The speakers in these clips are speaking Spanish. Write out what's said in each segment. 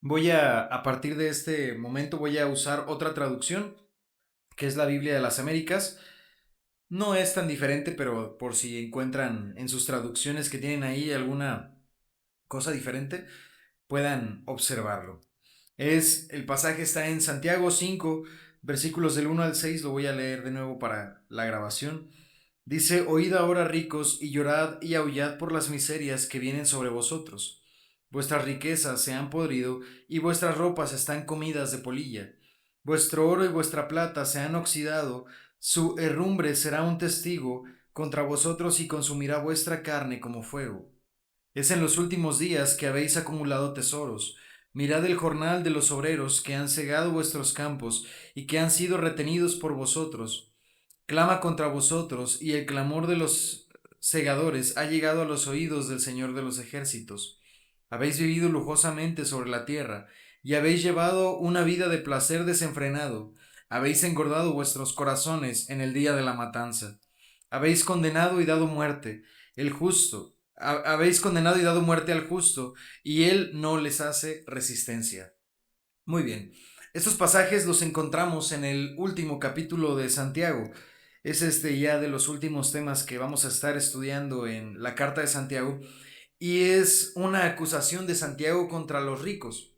A partir de este momento, voy a usar otra traducción, que es la Biblia de las Américas. No es tan diferente, pero por si encuentran en sus traducciones que tienen ahí alguna cosa diferente, puedan observarlo. El pasaje está en Santiago 5 versículos del 1 al 6. Lo voy a leer de nuevo para la grabación. Dice: Oíd ahora, ricos, y llorad y aullad por las miserias que vienen sobre vosotros. Vuestras riquezas se han podrido, y vuestras ropas están comidas de polilla. Vuestro oro y vuestra plata se han oxidado, su herrumbre será un testigo contra vosotros y consumirá vuestra carne como fuego. Es en los últimos días que habéis acumulado tesoros. Mirad el jornal de los obreros que han cegado vuestros campos y que han sido retenidos por vosotros. Clama contra vosotros, y el clamor de los segadores ha llegado a los oídos del Señor de los ejércitos. Habéis vivido lujosamente sobre la tierra, y habéis llevado una vida de placer desenfrenado. Habéis engordado vuestros corazones en el día de la matanza. Habéis condenado y dado muerte el justo. Habéis condenado y dado muerte al justo, y él no les hace resistencia. Muy bien. Estos pasajes los encontramos en el último capítulo de Santiago. Es ya de los últimos temas que vamos a estar estudiando en la carta de Santiago, y es una acusación de Santiago contra los ricos.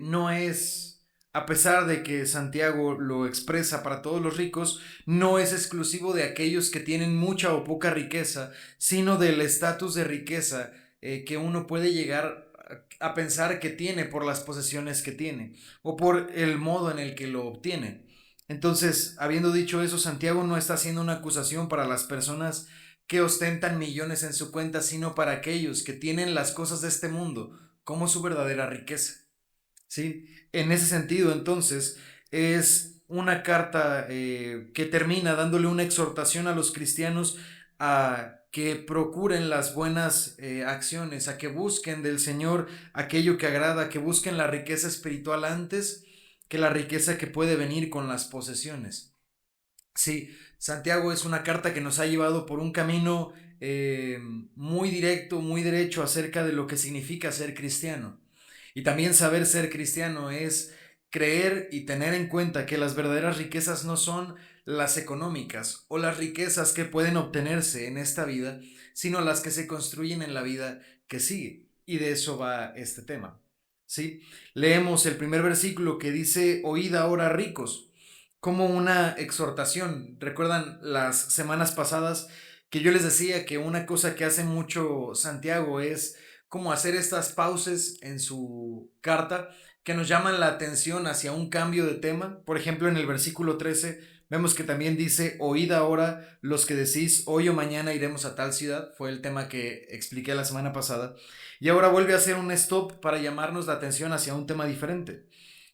No es, a pesar de que Santiago lo expresa para todos los ricos, no es exclusivo de aquellos que tienen mucha o poca riqueza, sino del estatus de riqueza que uno puede llegar a pensar que tiene por las posesiones que tiene o por el modo en el que lo obtiene. Entonces, habiendo dicho eso, Santiago no está haciendo una acusación para las personas que ostentan millones en su cuenta, sino para aquellos que tienen las cosas de este mundo como su verdadera riqueza. ¿Sí? En ese sentido, entonces, es una carta que termina dándole una exhortación a los cristianos a que procuren las buenas acciones, a que busquen del Señor aquello que agrada, que busquen la riqueza espiritual antes que la riqueza que puede venir con las posesiones. Sí, Santiago es una carta que nos ha llevado por un camino muy directo, muy derecho acerca de lo que significa ser cristiano. Y también saber ser cristiano es creer y tener en cuenta que las verdaderas riquezas no son las económicas o las riquezas que pueden obtenerse en esta vida, sino las que se construyen en la vida que sigue. Y de eso va este tema. ¿Sí? Leemos el primer versículo que dice: Oíd ahora, ricos, como una exhortación. ¿Recuerdan las semanas pasadas que yo les decía que una cosa que hace mucho Santiago es como hacer estas pausas en su carta que nos llaman la atención hacia un cambio de tema? Por ejemplo, en el versículo 13 vemos que también dice: Oíd ahora los que decís, hoy o mañana iremos a tal ciudad. Fue el tema que expliqué la semana pasada. Y ahora vuelve a hacer un stop para llamarnos la atención hacia un tema diferente.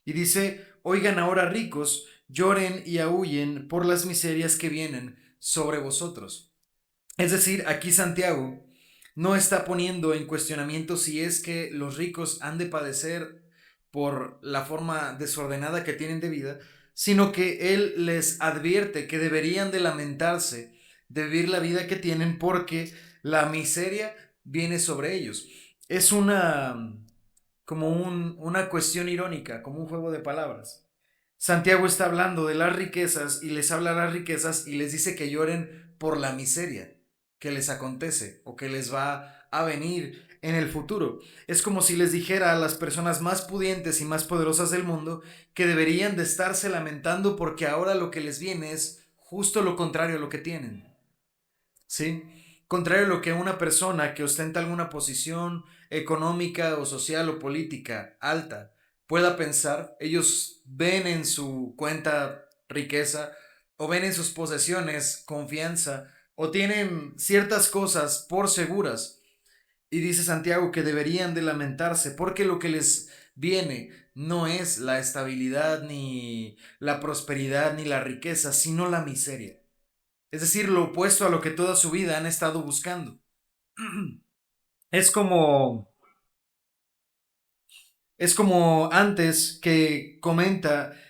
Y dice: Oigan ahora, ricos, lloren y aúllen por las miserias que vienen sobre vosotros. Es decir, aquí Santiago no está poniendo en cuestionamiento si es que los ricos han de padecer por la forma desordenada que tienen de vida, sino que él les advierte que deberían de lamentarse de vivir la vida que tienen, porque la miseria viene sobre ellos. Es una cuestión irónica, como un juego de palabras. Santiago está hablando de las riquezas y les habla de las riquezas y les dice que lloren por la miseria que les acontece o que les va a venir en el futuro. Es como si les dijera a las personas más pudientes y más poderosas del mundo que deberían de estarse lamentando porque ahora lo que les viene es justo lo contrario a lo que tienen. ¿Sí? Contrario a lo que una persona que ostenta alguna posición económica o social o política alta pueda pensar. Ellos ven en su cuenta riqueza, o ven en sus posesiones confianza, o tienen ciertas cosas por seguras. Y dice Santiago que deberían de lamentarse porque lo que les viene no es la estabilidad, ni la prosperidad, ni la riqueza, sino la miseria. Es decir, lo opuesto a lo que toda su vida han estado buscando. Es como, es como antes que comenta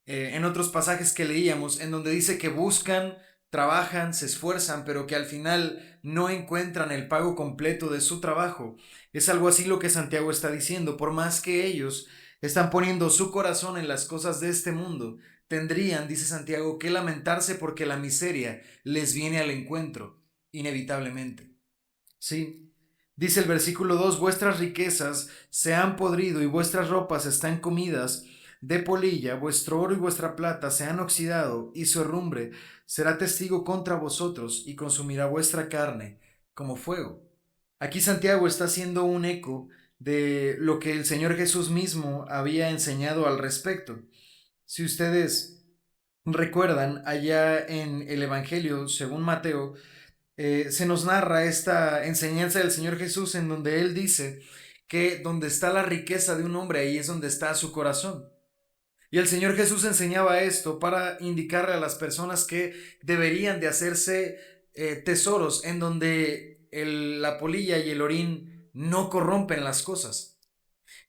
en otros pasajes que leíamos, en donde dice que buscan trabajan, se esfuerzan, pero que al final no encuentran el pago completo de su trabajo. Es algo así lo que Santiago está diciendo. Por más que ellos están poniendo su corazón en las cosas de este mundo, tendrían, dice Santiago, que lamentarse porque la miseria les viene al encuentro, inevitablemente. Sí. Dice el versículo 2: vuestras riquezas se han podrido y vuestras ropas están comidas de polilla, vuestro oro y vuestra plata se han oxidado, y su herrumbre será testigo contra vosotros y consumirá vuestra carne como fuego. Aquí Santiago está haciendo un eco de lo que el Señor Jesús mismo había enseñado al respecto. Si ustedes recuerdan, allá en el Evangelio según Mateo, se nos narra esta enseñanza del Señor Jesús en donde Él dice que donde está la riqueza de un hombre, ahí es donde está su corazón. Y el Señor Jesús enseñaba esto para indicarle a las personas que deberían de hacerse tesoros en donde la polilla y el orín no corrompen las cosas.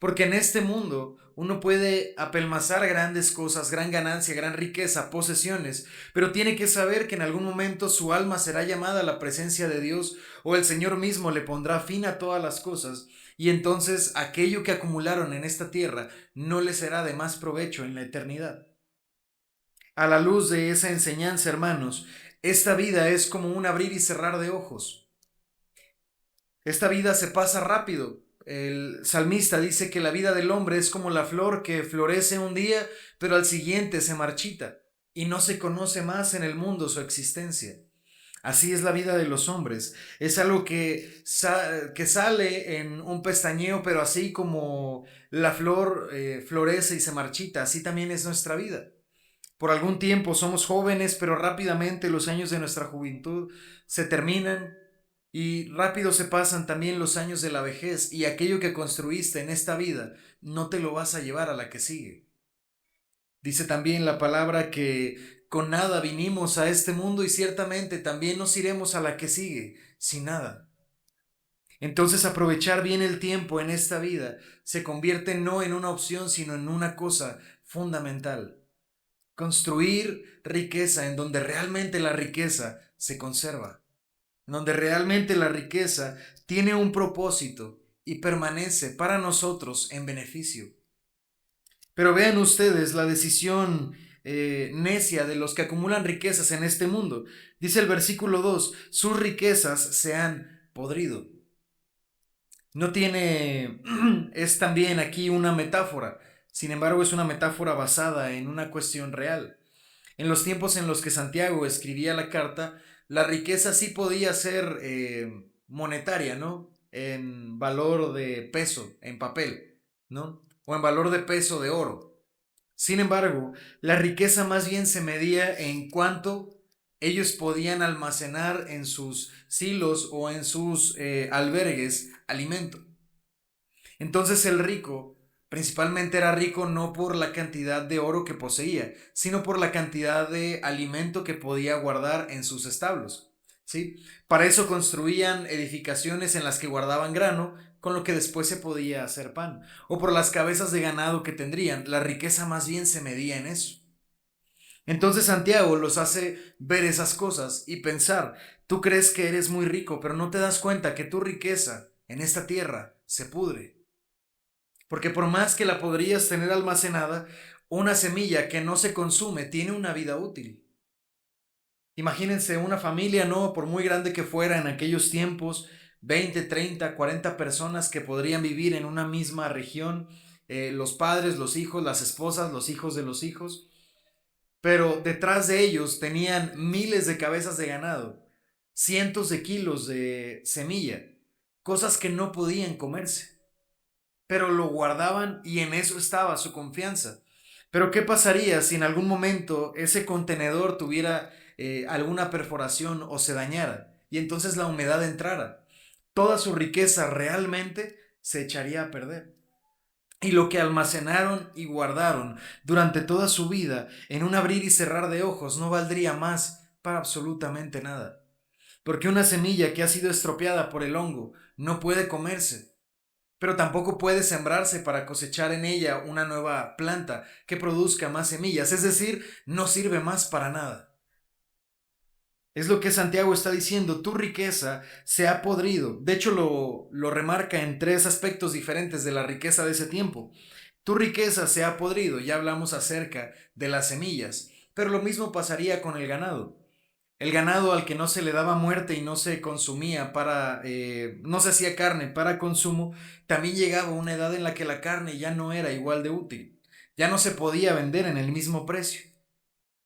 Porque en este mundo uno puede apelmazar grandes cosas, gran ganancia, gran riqueza, posesiones, pero tiene que saber que en algún momento su alma será llamada a la presencia de Dios, o el Señor mismo le pondrá fin a todas las cosas, y entonces aquello que acumularon en esta tierra no les será de más provecho en la eternidad. A la luz de esa enseñanza, hermanos, esta vida es como un abrir y cerrar de ojos. Esta vida se pasa rápido. El salmista dice que la vida del hombre es como la flor que florece un día, pero al siguiente se marchita y no se conoce más en el mundo su existencia. Así es la vida de los hombres. Es algo que sale en un pestañeo, pero así como la flor florece y se marchita, así también es nuestra vida. Por algún tiempo somos jóvenes, pero rápidamente los años de nuestra juventud se terminan y rápido se pasan también los años de la vejez, y aquello que construiste en esta vida no te lo vas a llevar a la que sigue. Dice también la palabra que con nada vinimos a este mundo y ciertamente también nos iremos a la que sigue sin nada. Entonces aprovechar bien el tiempo en esta vida se convierte no en una opción, sino en una cosa fundamental. Construir riqueza en donde realmente la riqueza se conserva, donde realmente la riqueza tiene un propósito y permanece para nosotros en beneficio. Pero vean ustedes la decisión necia de los que acumulan riquezas en este mundo. Dice el versículo 2: sus riquezas se han podrido. No tiene, es también aquí una metáfora, sin embargo es una metáfora basada en una cuestión real. En los tiempos en los que Santiago escribía la carta, la riqueza sí podía ser monetaria, ¿no? En valor de peso, en papel, ¿no? O en valor de peso de oro. Sin embargo, la riqueza más bien se medía en cuánto ellos podían almacenar en sus silos o en sus albergues alimento. Entonces el rico principalmente era rico no por la cantidad de oro que poseía, sino por la cantidad de alimento que podía guardar en sus establos. ¿Sí? Para eso construían edificaciones en las que guardaban grano, con lo que después se podía hacer pan, o por las cabezas de ganado que tendrían. La riqueza más bien se medía en eso. Entonces Santiago los hace ver esas cosas y pensar: tú crees que eres muy rico, pero no te das cuenta que tu riqueza en esta tierra se pudre. Porque por más que la podrías tener almacenada, una semilla que no se consume tiene una vida útil. Imagínense una familia, no, por muy grande que fuera en aquellos tiempos, 20, 30, 40 personas que podrían vivir en una misma región, los padres, los hijos, las esposas, los hijos de los hijos, pero detrás de ellos tenían miles de cabezas de ganado, cientos de kilos de semilla, cosas que no podían comerse, pero lo guardaban y en eso estaba su confianza. Pero ¿qué pasaría si en algún momento ese contenedor tuviera alguna perforación o se dañara y entonces la humedad entrara? Toda su riqueza realmente se echaría a perder. Y lo que almacenaron y guardaron durante toda su vida en un abrir y cerrar de ojos no valdría más para absolutamente nada. Porque una semilla que ha sido estropeada por el hongo no puede comerse, pero tampoco puede sembrarse para cosechar en ella una nueva planta que produzca más semillas, es decir, no sirve más para nada. Es lo que Santiago está diciendo, tu riqueza se ha podrido. De hecho, lo remarca en tres aspectos diferentes de la riqueza de ese tiempo. Tu riqueza se ha podrido, ya hablamos acerca de las semillas, pero lo mismo pasaría con el ganado. El ganado al que no se le daba muerte y no se consumía no se hacía carne para consumo, también llegaba una edad en la que la carne ya no era igual de útil, ya no se podía vender en el mismo precio,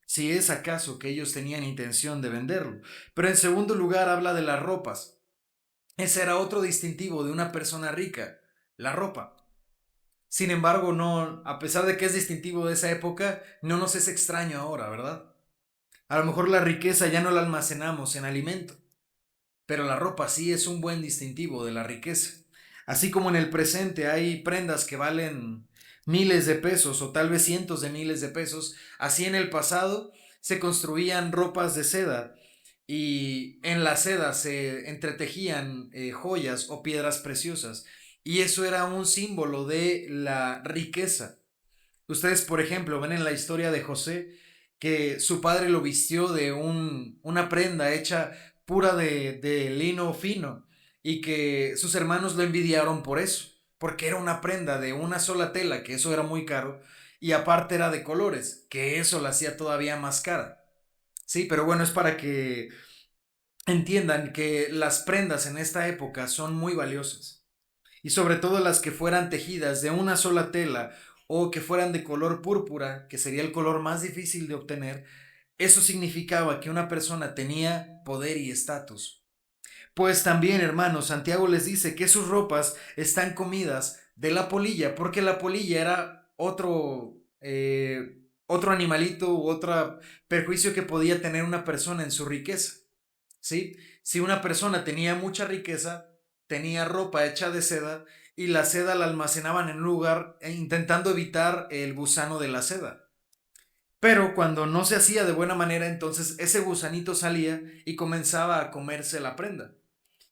si es acaso que ellos tenían intención de venderlo. Pero en segundo lugar habla de las ropas. Ese era otro distintivo de una persona rica, la ropa. Sin embargo, no, a pesar de que es distintivo de esa época, no nos es extraño ahora, ¿verdad? A lo mejor la riqueza ya no la almacenamos en alimento, pero la ropa sí es un buen distintivo de la riqueza. Así como en el presente hay prendas que valen miles de pesos o tal vez cientos de miles de pesos, así en el pasado se construían ropas de seda y en la seda se entretejían joyas o piedras preciosas y eso era un símbolo de la riqueza. Ustedes, por ejemplo, ven en la historia de José que su padre lo vistió de una prenda hecha pura de lino fino y que sus hermanos lo envidiaron por eso, porque era una prenda de una sola tela, que eso era muy caro, y aparte era de colores, que eso la hacía todavía más cara. Sí, pero bueno, es para que entiendan que las prendas en esta época son muy valiosas y sobre todo las que fueran tejidas de una sola tela o que fueran de color púrpura, que sería el color más difícil de obtener, eso significaba que una persona tenía poder y estatus. Pues también, hermanos, Santiago les dice que sus ropas están comidas de la polilla, porque la polilla era otro animalito u otro perjuicio que podía tener una persona en su riqueza. ¿Sí? Si una persona tenía mucha riqueza, tenía ropa hecha de seda y la seda la almacenaban en un lugar intentando evitar el gusano de la seda. Pero cuando no se hacía de buena manera, entonces ese gusanito salía y comenzaba a comerse la prenda.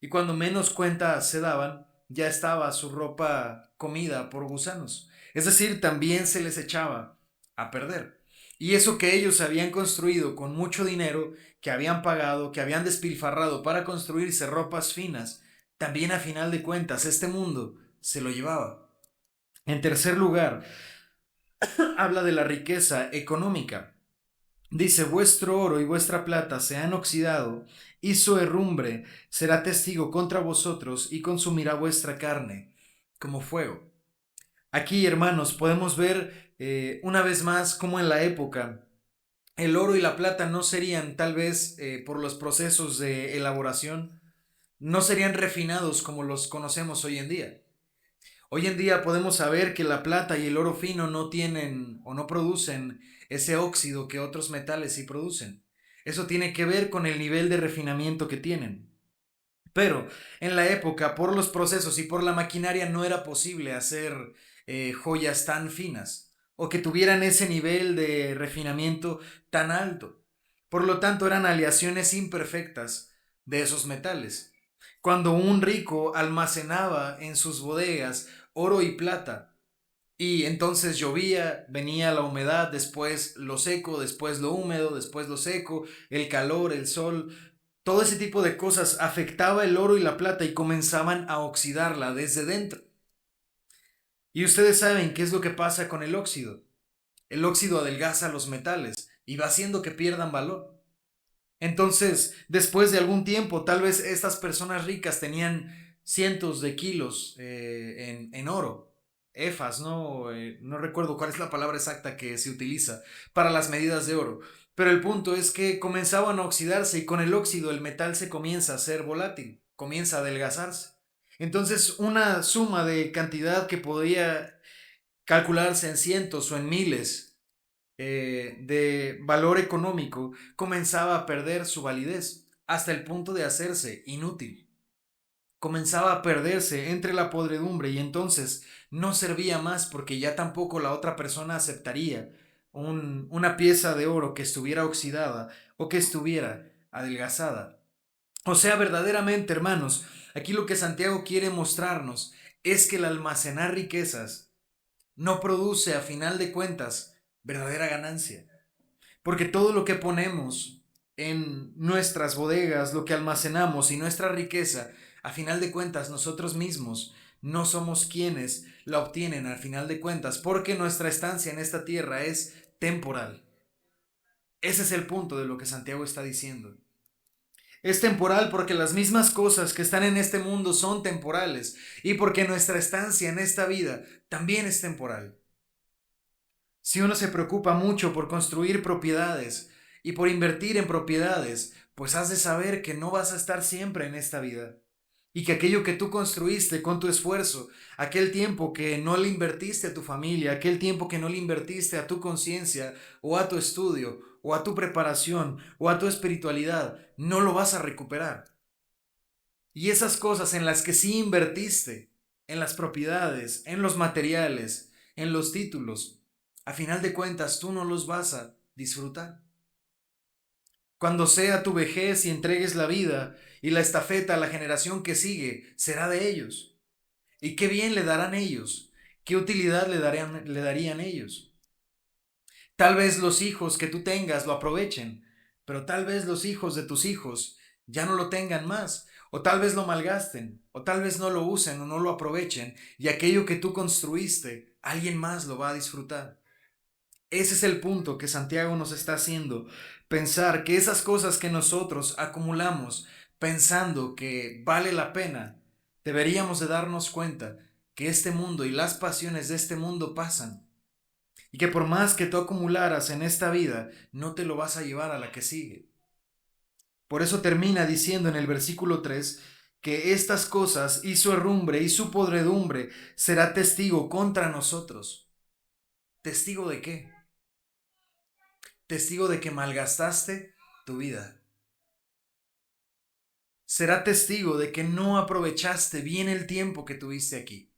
Y cuando menos cuenta se daban, ya estaba su ropa comida por gusanos. Es decir, también se les echaba a perder. Y eso que ellos habían construido con mucho dinero, que habían pagado, que habían despilfarrado para construirse ropas finas, también a final de cuentas este mundo se lo llevaba. En tercer lugar, habla de la riqueza económica. Dice, vuestro oro y vuestra plata se han oxidado, y su herrumbre será testigo contra vosotros y consumirá vuestra carne como fuego. Aquí, hermanos, podemos ver una vez más cómo en la época el oro y la plata no serían, tal vez por los procesos de elaboración, no serían refinados como los conocemos hoy en día. Hoy en día podemos saber que la plata y el oro fino no tienen o no producen ese óxido que otros metales sí producen. Eso tiene que ver con el nivel de refinamiento que tienen. Pero en la época, por los procesos y por la maquinaria, no era posible hacer joyas tan finas o que tuvieran ese nivel de refinamiento tan alto. Por lo tanto, eran aleaciones imperfectas de esos metales. Cuando un rico almacenaba en sus bodegas oro y plata, y entonces llovía, venía la humedad, después lo seco, después lo húmedo, después lo seco, el calor, el sol, todo ese tipo de cosas afectaba el oro y la plata y comenzaban a oxidarla desde dentro. Y ustedes saben qué es lo que pasa con el óxido. El óxido adelgaza los metales y va haciendo que pierdan valor. Entonces, después de algún tiempo, tal vez estas personas ricas tenían cientos de kilos en oro, efas, ¿no? No recuerdo cuál es la palabra exacta que se utiliza para las medidas de oro, pero el punto es que comenzaban a oxidarse y con el óxido el metal se comienza a ser volátil, comienza a adelgazarse. Entonces, una suma de cantidad que podía calcularse en cientos o en miles de valor económico comenzaba a perder su validez hasta el punto de hacerse inútil. Comenzaba a perderse entre la podredumbre y entonces no servía más porque ya tampoco la otra persona aceptaría una pieza de oro que estuviera oxidada o que estuviera adelgazada. O sea, verdaderamente, hermanos, aquí lo que Santiago quiere mostrarnos es que el almacenar riquezas no produce a final de cuentas verdadera ganancia. Porque todo lo que ponemos en nuestras bodegas, lo que almacenamos y nuestra riqueza, a final de cuentas nosotros mismos no somos quienes la obtienen al final de cuentas, porque nuestra estancia en esta tierra es temporal. Ese es el punto de lo que Santiago está diciendo. Es temporal porque las mismas cosas que están en este mundo son temporales y porque nuestra estancia en esta vida también es temporal. Si uno se preocupa mucho por construir propiedades y por invertir en propiedades, pues has de saber que no vas a estar siempre en esta vida. Y que aquello que tú construiste con tu esfuerzo, aquel tiempo que no le invertiste a tu familia, aquel tiempo que no le invertiste a tu conciencia o a tu estudio o a tu preparación o a tu espiritualidad, no lo vas a recuperar. Y esas cosas en las que sí invertiste, en las propiedades, en los materiales, en los títulos, a final de cuentas tú no los vas a disfrutar. Cuando sea tu vejez y entregues la vida y la estafeta a la generación que sigue, será de ellos. ¿Y qué bien le darán ellos? ¿Qué utilidad le darían ellos? Tal vez los hijos que tú tengas lo aprovechen, pero tal vez los hijos de tus hijos ya no lo tengan más, o tal vez lo malgasten, o tal vez no lo usen o no lo aprovechen, y aquello que tú construiste, alguien más lo va a disfrutar. Ese es el punto que Santiago nos está haciendo pensar, que esas cosas que nosotros acumulamos pensando que vale la pena, deberíamos de darnos cuenta que este mundo y las pasiones de este mundo pasan, y que por más que tú acumularas en esta vida, no te lo vas a llevar a la que sigue. Por eso termina diciendo en el versículo 3 que estas cosas y su herrumbre y su podredumbre será testigo contra nosotros. ¿Testigo de qué? Testigo de que malgastaste tu vida. Será testigo de que no aprovechaste bien el tiempo que tuviste aquí.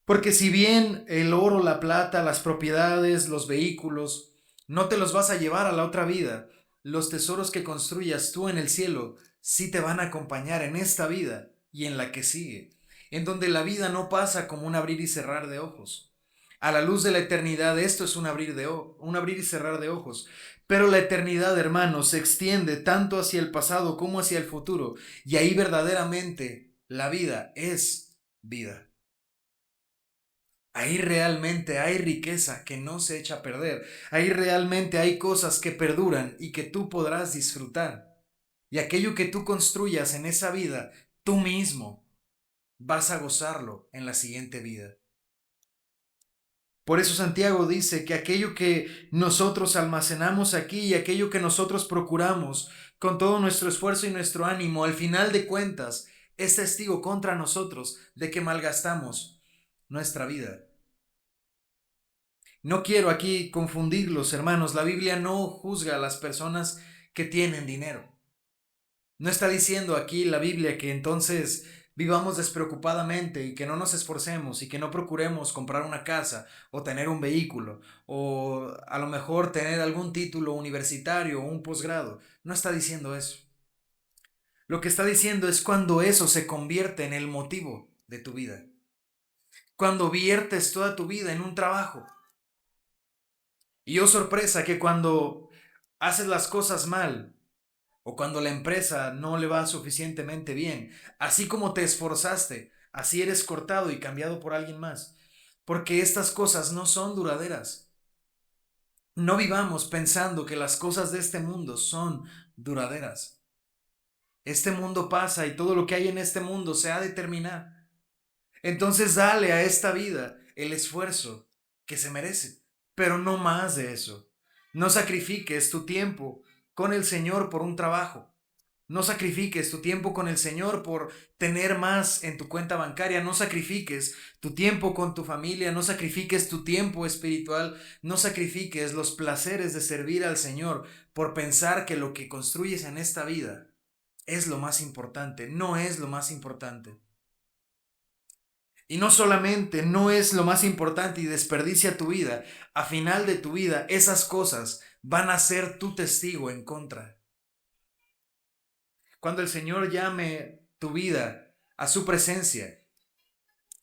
Porque si bien el oro, la plata, las propiedades, los vehículos, no te los vas a llevar a la otra vida, los tesoros que construyas tú en el cielo sí te van a acompañar en esta vida y en la que sigue, en donde la vida no pasa como un abrir y cerrar de ojos. A la luz de la eternidad esto es un abrir y cerrar de ojos. Pero la eternidad, hermanos, se extiende tanto hacia el pasado como hacia el futuro, y ahí verdaderamente la vida es vida. Ahí realmente hay riqueza que no se echa a perder. Ahí realmente hay cosas que perduran y que tú podrás disfrutar. Y aquello que tú construyas en esa vida, tú mismo vas a gozarlo en la siguiente vida. Por eso Santiago dice que aquello que nosotros almacenamos aquí y aquello que nosotros procuramos con todo nuestro esfuerzo y nuestro ánimo, al final de cuentas, es testigo contra nosotros de que malgastamos nuestra vida. No quiero aquí confundirlos, hermanos. La Biblia no juzga a las personas que tienen dinero. No está diciendo aquí la Biblia que entonces vivamos despreocupadamente y que no nos esforcemos y que no procuremos comprar una casa o tener un vehículo o a lo mejor tener algún título universitario o un posgrado. No está diciendo eso. Lo que está diciendo es cuando eso se convierte en el motivo de tu vida. Cuando viertes toda tu vida en un trabajo. Y oh sorpresa que cuando haces las cosas mal o cuando la empresa no le va suficientemente bien, así como te esforzaste, así eres cortado y cambiado por alguien más. Porque estas cosas no son duraderas. No vivamos pensando que las cosas de este mundo son duraderas. Este mundo pasa y todo lo que hay en este mundo se ha de terminar. Entonces dale a esta vida el esfuerzo que se merece, pero no más de eso. No sacrifiques tu tiempo con el Señor por un trabajo. No sacrifiques tu tiempo con el Señor por tener más en tu cuenta bancaria. No sacrifiques tu tiempo con tu familia. No sacrifiques tu tiempo espiritual. No sacrifiques los placeres de servir al Señor por pensar que lo que construyes en esta vida es lo más importante. No es lo más importante. Y no solamente no es lo más importante y desperdicia tu vida, a final de tu vida esas cosas van a ser tu testigo en contra. Cuando el Señor llame tu vida a su presencia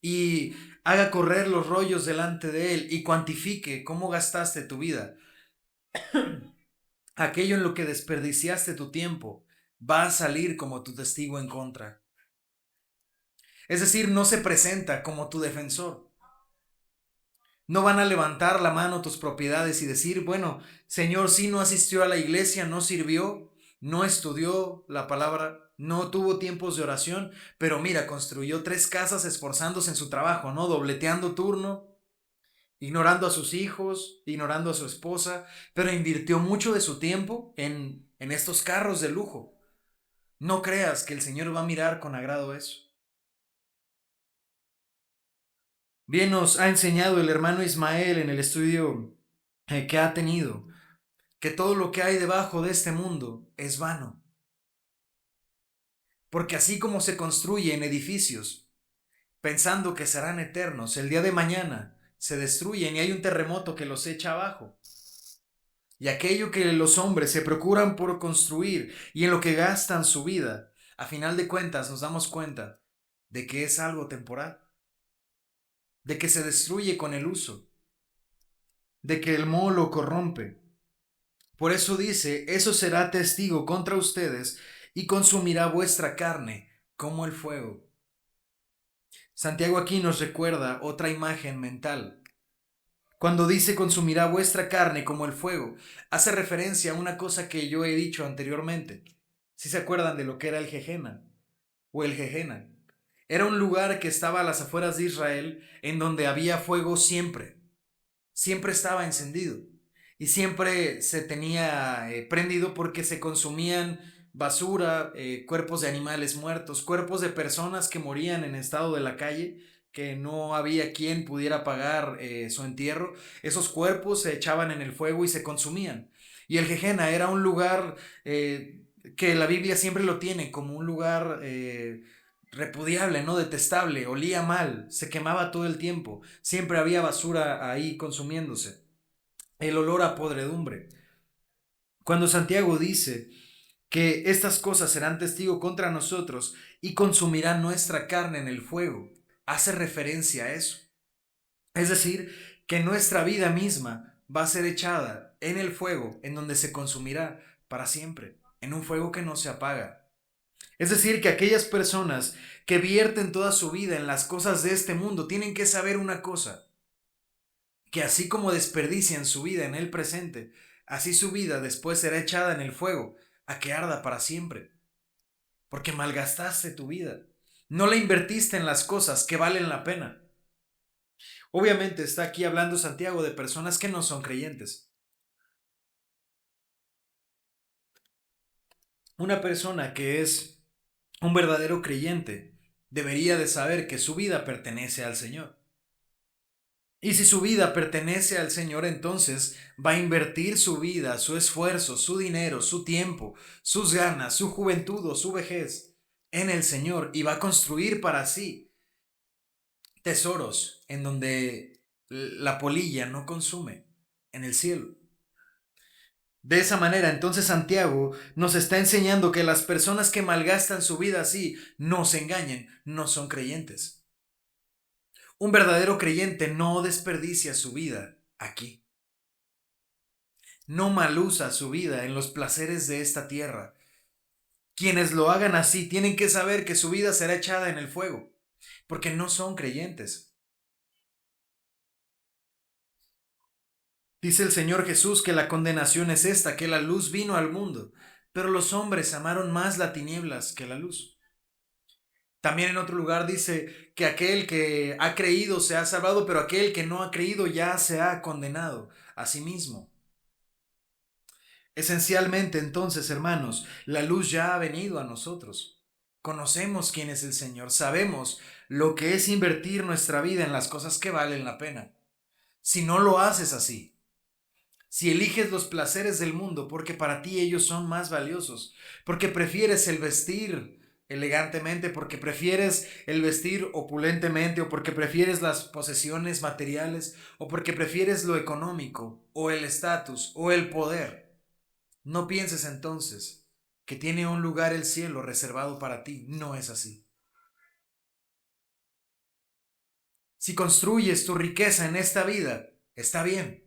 y haga correr los rollos delante de Él y cuantifique cómo gastaste tu vida, aquello en lo que desperdiciaste tu tiempo va a salir como tu testigo en contra. Es decir, no se presenta como tu defensor. No van a levantar la mano tus propiedades y decir, bueno, Señor, sí no asistió a la iglesia, no sirvió, no estudió la palabra, no tuvo tiempos de oración, pero mira, construyó 3 casas esforzándose en su trabajo, ¿no? Dobleteando turno, ignorando a sus hijos, ignorando a su esposa, pero invirtió mucho de su tiempo en estos carros de lujo. No creas que el Señor va a mirar con agrado eso. Bien nos ha enseñado el hermano Ismael en el estudio que ha tenido, que todo lo que hay debajo de este mundo es vano. Porque así como se construyen edificios pensando que serán eternos, el día de mañana se destruyen y hay un terremoto que los echa abajo. Y aquello que los hombres se procuran por construir y en lo que gastan su vida, a final de cuentas nos damos cuenta de que es algo temporal, de que se destruye con el uso, de que el moho lo corrompe. Por eso dice, eso será testigo contra ustedes y consumirá vuestra carne como el fuego. Santiago aquí nos recuerda otra imagen mental. Cuando dice consumirá vuestra carne como el fuego, hace referencia a una cosa que yo he dicho anteriormente. Si se acuerdan de lo que era el Gehenna o el Gehenna. Era un lugar que estaba a las afueras de Israel en donde había fuego siempre. Siempre estaba encendido y siempre se tenía prendido porque se consumían basura, cuerpos de animales muertos, cuerpos de personas que morían en estado de la calle, que no había quien pudiera pagar su entierro. Esos cuerpos se echaban en el fuego y se consumían. Y el Gehenna era un lugar que la Biblia siempre lo tiene como un lugar repudiable, no detestable, olía mal, se quemaba todo el tiempo, siempre había basura ahí consumiéndose, el olor a podredumbre. Cuando Santiago dice que estas cosas serán testigo contra nosotros y consumirán nuestra carne en el fuego, hace referencia a eso. Es decir, que nuestra vida misma va a ser echada en el fuego, en donde se consumirá para siempre, en un fuego que no se apaga. Es decir, que aquellas personas que vierten toda su vida en las cosas de este mundo tienen que saber una cosa, que así como desperdician su vida en el presente, así su vida después será echada en el fuego, a que arda para siempre, porque malgastaste tu vida, no la invertiste en las cosas que valen la pena. Obviamente está aquí hablando Santiago de personas que no son creyentes. Una persona que es un verdadero creyente debería de saber que su vida pertenece al Señor. Y si su vida pertenece al Señor, entonces va a invertir su vida, su esfuerzo, su dinero, su tiempo, sus ganas, su juventud o su vejez en el Señor y va a construir para sí tesoros en donde la polilla no consume, en el cielo. De esa manera, entonces Santiago nos está enseñando que las personas que malgastan su vida así, no se engañen, no son creyentes. Un verdadero creyente no desperdicia su vida aquí. No malusa su vida en los placeres de esta tierra. Quienes lo hagan así tienen que saber que su vida será echada en el fuego, porque no son creyentes. Dice el Señor Jesús que la condenación es esta, que la luz vino al mundo, pero los hombres amaron más las tinieblas que la luz. También en otro lugar dice que aquel que ha creído se ha salvado, pero aquel que no ha creído ya se ha condenado a sí mismo. Esencialmente, entonces, hermanos, la luz ya ha venido a nosotros. Conocemos quién es el Señor, sabemos lo que es invertir nuestra vida en las cosas que valen la pena. Si no lo haces así, si eliges los placeres del mundo porque para ti ellos son más valiosos, porque prefieres el vestir elegantemente, porque prefieres el vestir opulentemente, o porque prefieres las posesiones materiales, o porque prefieres lo económico, o el estatus, o el poder, no pienses entonces que tiene un lugar el cielo reservado para ti. No es así. Si construyes tu riqueza en esta vida, está bien.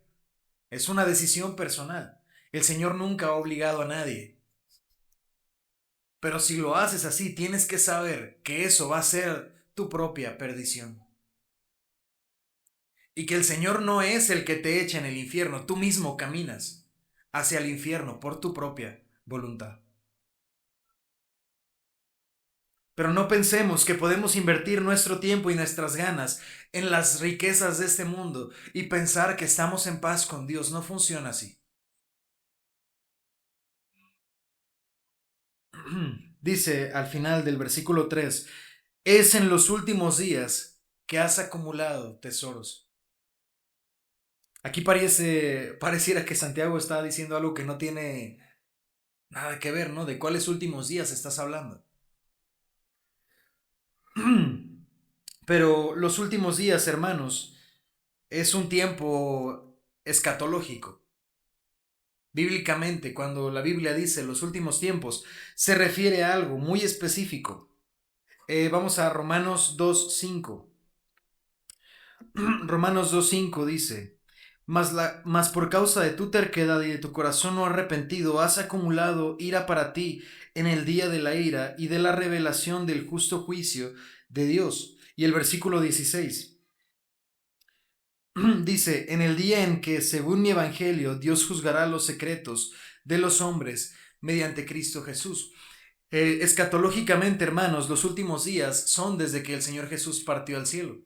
Es una decisión personal. El Señor nunca ha obligado a nadie. Pero si lo haces así, tienes que saber que eso va a ser tu propia perdición. Y que el Señor no es el que te echa en el infierno, tú mismo caminas hacia el infierno por tu propia voluntad. Pero no pensemos que podemos invertir nuestro tiempo y nuestras ganas en las riquezas de este mundo y pensar que estamos en paz con Dios. No funciona así. Dice al final del versículo 3: es en los últimos días que has acumulado tesoros. Aquí pareciera que Santiago está diciendo algo que no tiene nada que ver, ¿no? ¿De cuáles últimos días estás hablando? Pero los últimos días, hermanos, es un tiempo escatológico. Bíblicamente, cuando la Biblia dice los últimos tiempos, se refiere a algo muy específico. Vamos a Romanos 2.5. Romanos 2.5 dice: mas por causa de tu terquedad y de tu corazón no arrepentido, has acumulado ira para ti en el día de la ira y de la revelación del justo juicio de Dios. Y el versículo 16 dice: en el día en que, según mi evangelio, Dios juzgará los secretos de los hombres mediante Cristo Jesús. Escatológicamente, hermanos, los últimos días son desde que el Señor Jesús partió al cielo.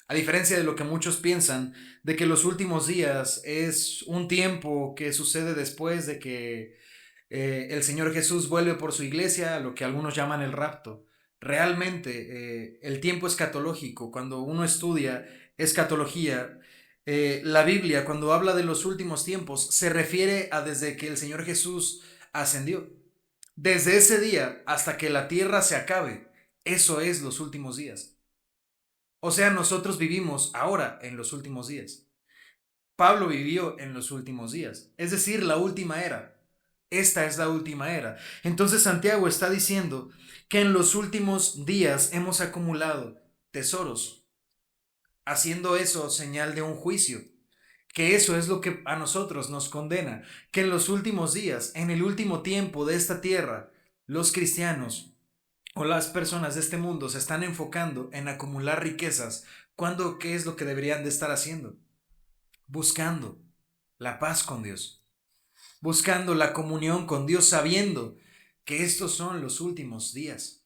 A diferencia de lo que muchos piensan, de que los últimos días es un tiempo que sucede después de que el Señor Jesús vuelve por su iglesia, lo que algunos llaman el rapto. Realmente, el tiempo escatológico, cuando uno estudia escatología, la Biblia, cuando habla de los últimos tiempos, se refiere a desde que el Señor Jesús ascendió. Desde ese día hasta que la tierra se acabe, eso es los últimos días. O sea, nosotros vivimos ahora en los últimos días. Pablo vivió en los últimos días, es decir, la última era. Esta es la última era. Entonces Santiago está diciendo que en los últimos días hemos acumulado tesoros, haciendo eso señal de un juicio, que eso es lo que a nosotros nos condena, que en los últimos días, en el último tiempo de esta tierra, los cristianos o las personas de este mundo se están enfocando en acumular riquezas, cuando ¿qué es lo que deberían de estar haciendo? Buscando la paz con Dios, buscando la comunión con Dios, sabiendo que estos son los últimos días,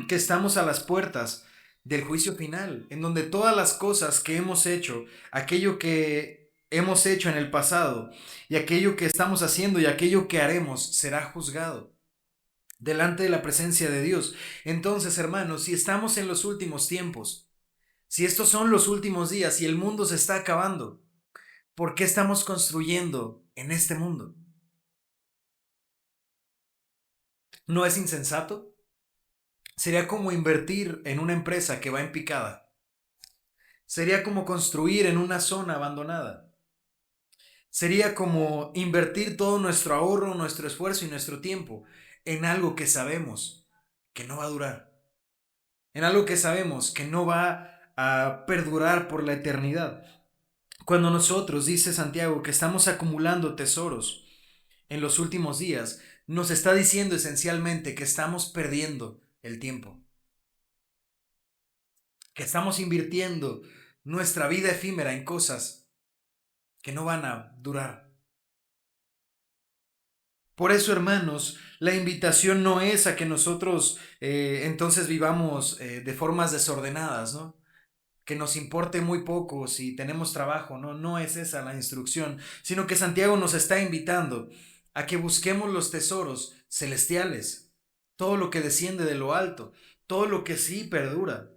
que estamos a las puertas del juicio final, en donde todas las cosas que hemos hecho, aquello que hemos hecho en el pasado y aquello que estamos haciendo y aquello que haremos será juzgado delante de la presencia de Dios. Entonces, hermanos, si estamos en los últimos tiempos, si estos son los últimos días y el mundo se está acabando, ¿por qué estamos construyendo en este mundo? ¿No es insensato? Sería como invertir en una empresa que va en picada. Sería como construir en una zona abandonada. Sería como invertir todo nuestro ahorro, nuestro esfuerzo y nuestro tiempo en algo que sabemos que no va a durar. En algo que sabemos que no va a perdurar por la eternidad. Cuando nosotros, dice Santiago, que estamos acumulando tesoros en los últimos días, nos está diciendo esencialmente que estamos perdiendo el tiempo, que estamos invirtiendo nuestra vida efímera en cosas que no van a durar. Por eso, hermanos, la invitación no es a que nosotros entonces vivamos de formas desordenadas, ¿no? Que nos importe muy poco si tenemos trabajo, no, no es esa la instrucción, sino que Santiago nos está invitando a que busquemos los tesoros celestiales, todo lo que desciende de lo alto, todo lo que sí perdura,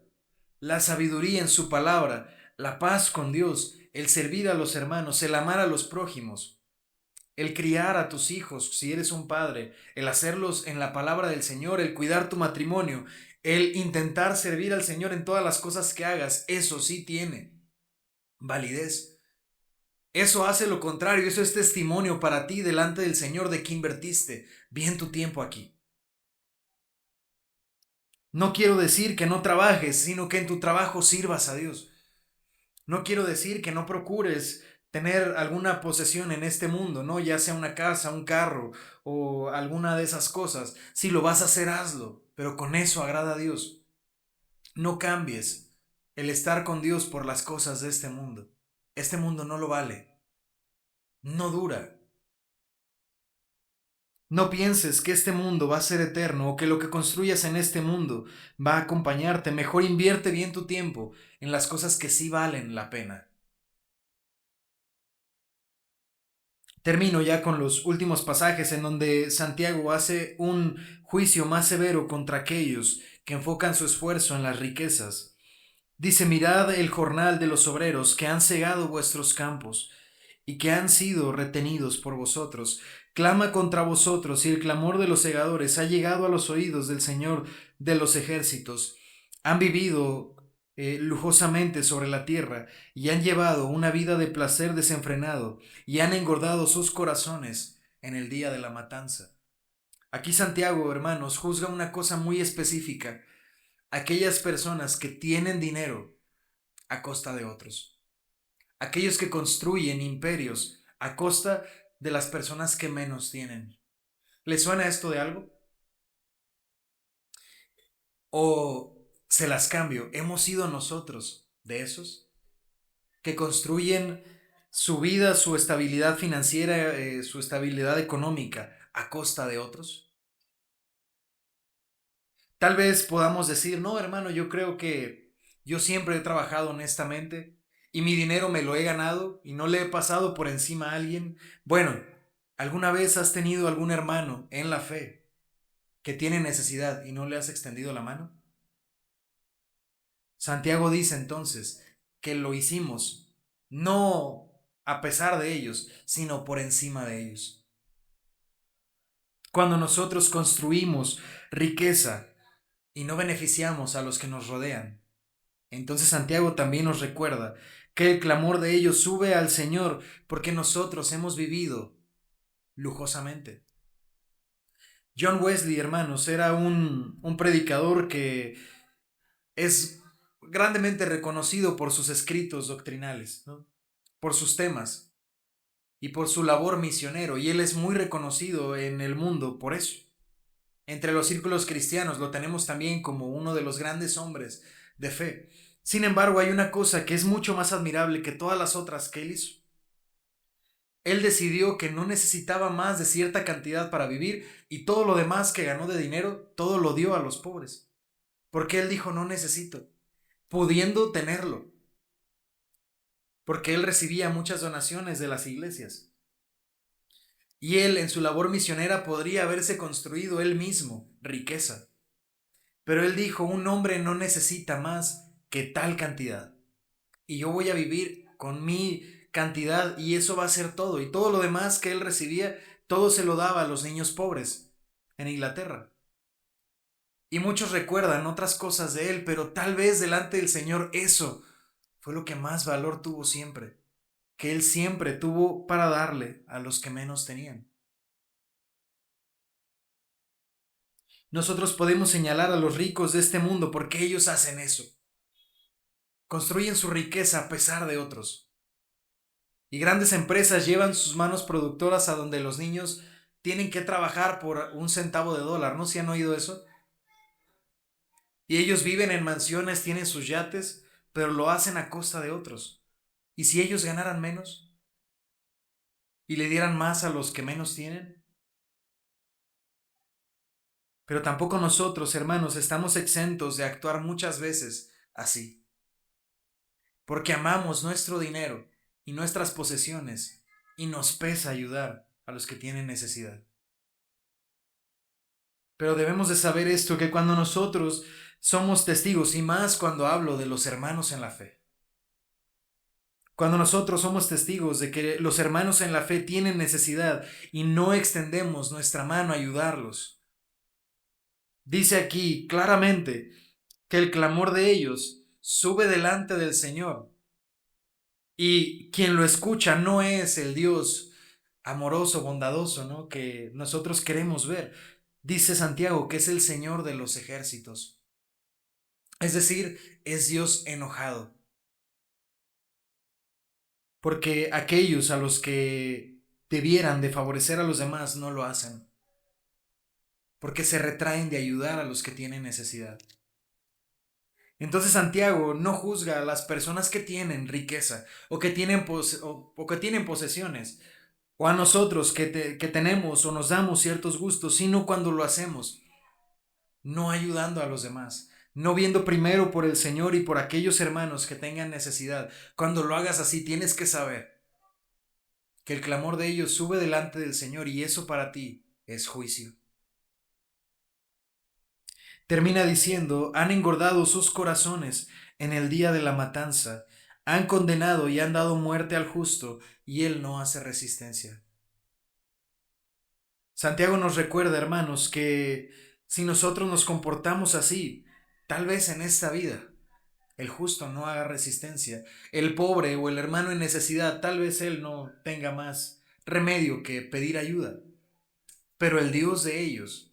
la sabiduría en su palabra, la paz con Dios, el servir a los hermanos, el amar a los prójimos, el criar a tus hijos, si eres un padre, el hacerlos en la palabra del Señor, el cuidar tu matrimonio, el intentar servir al Señor en todas las cosas que hagas, eso sí tiene validez. Eso hace lo contrario, eso es testimonio para ti delante del Señor de que invertiste bien tu tiempo aquí. No quiero decir que no trabajes, sino que en tu trabajo sirvas a Dios. No quiero decir que no procures tener alguna posesión en este mundo, ¿no? Ya sea una casa, un carro o alguna de esas cosas. Si lo vas a hacer, hazlo, pero con eso agrada a Dios. No cambies el estar con Dios por las cosas de este mundo. Este mundo no lo vale, no dura. No pienses que este mundo va a ser eterno o que lo que construyas en este mundo va a acompañarte. Mejor invierte bien tu tiempo en las cosas que sí valen la pena. Termino ya con los últimos pasajes en donde Santiago hace un juicio más severo contra aquellos que enfocan su esfuerzo en las riquezas. Dice, mirad el jornal de los obreros que han cegado vuestros campos y que han sido retenidos por vosotros. Clama contra vosotros y el clamor de los segadores ha llegado a los oídos del Señor de los ejércitos. Han vivido lujosamente sobre la tierra y han llevado una vida de placer desenfrenado y han engordado sus corazones en el día de la matanza. Aquí Santiago, hermanos, juzga una cosa muy específica: aquellas personas que tienen dinero a costa de otros, aquellos que construyen imperios a costa de las personas que menos tienen. ¿Les suena esto de algo? ¿O se las cambio? ¿Hemos sido nosotros de esos que construyen su vida, su estabilidad financiera, su estabilidad económica a costa de otros? Tal vez podamos decir, no, hermano, yo creo que yo siempre he trabajado honestamente y mi dinero me lo he ganado y no le he pasado por encima a alguien. Bueno, ¿alguna vez has tenido algún hermano en la fe que tiene necesidad y no le has extendido la mano? Santiago dice entonces que lo hicimos no a pesar de ellos, sino por encima de ellos. Cuando nosotros construimos riqueza y no beneficiamos a los que nos rodean, entonces Santiago también nos recuerda que el clamor de ellos sube al Señor porque nosotros hemos vivido lujosamente. John Wesley, hermanos, era un predicador que es grandemente reconocido por sus escritos doctrinales, ¿no? Por sus temas y por su labor misionero, y él es muy reconocido en el mundo por eso. Entre los círculos cristianos lo tenemos también como uno de los grandes hombres de fe. Sin embargo, hay una cosa que es mucho más admirable que todas las otras que él hizo. Él decidió que no necesitaba más de cierta cantidad para vivir y todo lo demás que ganó de dinero, todo lo dio a los pobres. Porque él dijo, no necesito, pudiendo tenerlo. Porque él recibía muchas donaciones de las iglesias. Y él en su labor misionera podría haberse construido él mismo riqueza. Pero él dijo, un hombre no necesita más que tal cantidad. Y yo voy a vivir con mi cantidad y eso va a ser todo. Y todo lo demás que él recibía, todo se lo daba a los niños pobres en Inglaterra. Y muchos recuerdan otras cosas de él, pero tal vez delante del Señor eso fue lo que más valor tuvo siempre, que él siempre tuvo para darle a los que menos tenían. Nosotros podemos señalar a los ricos de este mundo porque ellos hacen eso. Construyen su riqueza a pesar de otros. Y grandes empresas llevan sus manos productoras a donde los niños tienen que trabajar por un centavo de dólar. ¿No se han oído eso? Y ellos viven en mansiones, tienen sus yates, pero lo hacen a costa de otros. ¿Y si ellos ganaran menos y le dieran más a los que menos tienen? Pero tampoco nosotros, hermanos, estamos exentos de actuar muchas veces así. Porque amamos nuestro dinero y nuestras posesiones y nos pesa ayudar a los que tienen necesidad. Pero debemos de saber esto, que cuando nosotros somos testigos, y más cuando hablo de los hermanos en la fe, cuando nosotros somos testigos de que los hermanos en la fe tienen necesidad y no extendemos nuestra mano a ayudarlos, dice aquí claramente que el clamor de ellos sube delante del Señor y quien lo escucha no es el Dios amoroso, bondadoso, ¿no? Que nosotros queremos ver. Dice Santiago que es el Señor de los ejércitos. Es decir, es Dios enojado. porque aquellos a los que debieran de favorecer a los demás no lo hacen, porque se retraen de ayudar a los que tienen necesidad. Entonces Santiago no juzga a las personas que tienen riqueza o que tienen, o que tienen posesiones, o a nosotros que tenemos o nos damos ciertos gustos, sino cuando lo hacemos, no ayudando a los demás, no viendo primero por el Señor y por aquellos hermanos que tengan necesidad. Cuando lo hagas así, tienes que saber que el clamor de ellos sube delante del Señor y eso para ti es juicio. Termina diciendo, han engordado sus corazones en el día de la matanza, han condenado y han dado muerte al justo, y él no hace resistencia. Santiago nos recuerda, hermanos, que si nosotros nos comportamos así, tal vez en esta vida, el justo no haga resistencia, el pobre o el hermano en necesidad, tal vez él no tenga más remedio que pedir ayuda, pero el Dios de ellos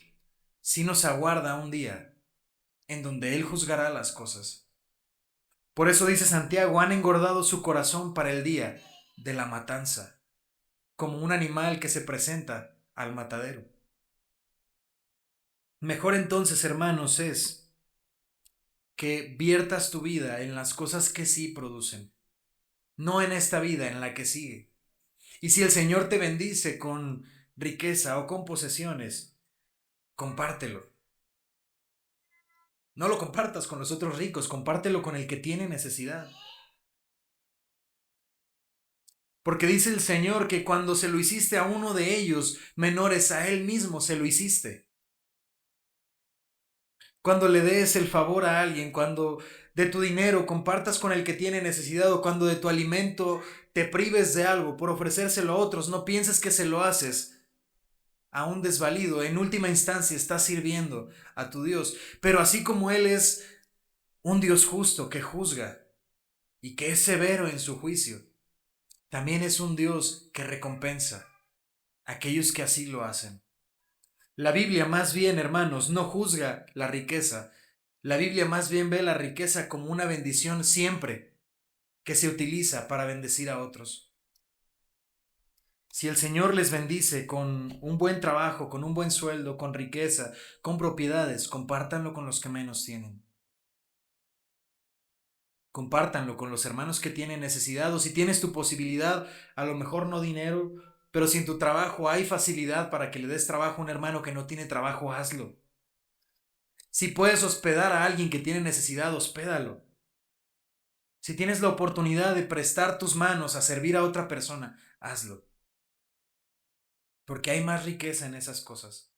sí nos aguarda un día en donde él juzgará las cosas. Por eso dice Santiago, han engordado su corazón para el día de la matanza, como un animal que se presenta al matadero. Mejor entonces, hermanos, es que viertas tu vida en las cosas que sí producen, no en esta vida en la que sigue. Y si el Señor te bendice con riqueza o con posesiones, compártelo. No lo compartas con los otros ricos, compártelo con el que tiene necesidad. Porque dice el Señor que cuando se lo hiciste a uno de ellos menores, a Él mismo se lo hiciste. Cuando le des el favor a alguien, cuando de tu dinero compartas con el que tiene necesidad o cuando de tu alimento te prives de algo por ofrecérselo a otros, no pienses que se lo haces a un desvalido. En última instancia estás sirviendo a tu Dios. Pero así como Él es un Dios justo que juzga y que es severo en su juicio, también es un Dios que recompensa a aquellos que así lo hacen. La Biblia más bien, hermanos, no juzga la riqueza. La Biblia más bien ve la riqueza como una bendición siempre que se utiliza para bendecir a otros. Si el Señor les bendice con un buen trabajo, con un buen sueldo, con riqueza, con propiedades, compártanlo con los que menos tienen. Compártanlo con los hermanos que tienen necesidad o si tienes tu posibilidad, a lo mejor no dinero, pero si en tu trabajo hay facilidad para que le des trabajo a un hermano que no tiene trabajo, hazlo. Si puedes hospedar a alguien que tiene necesidad, hospédalo. Si tienes la oportunidad de prestar tus manos a servir a otra persona, hazlo. Porque hay más riqueza en esas cosas.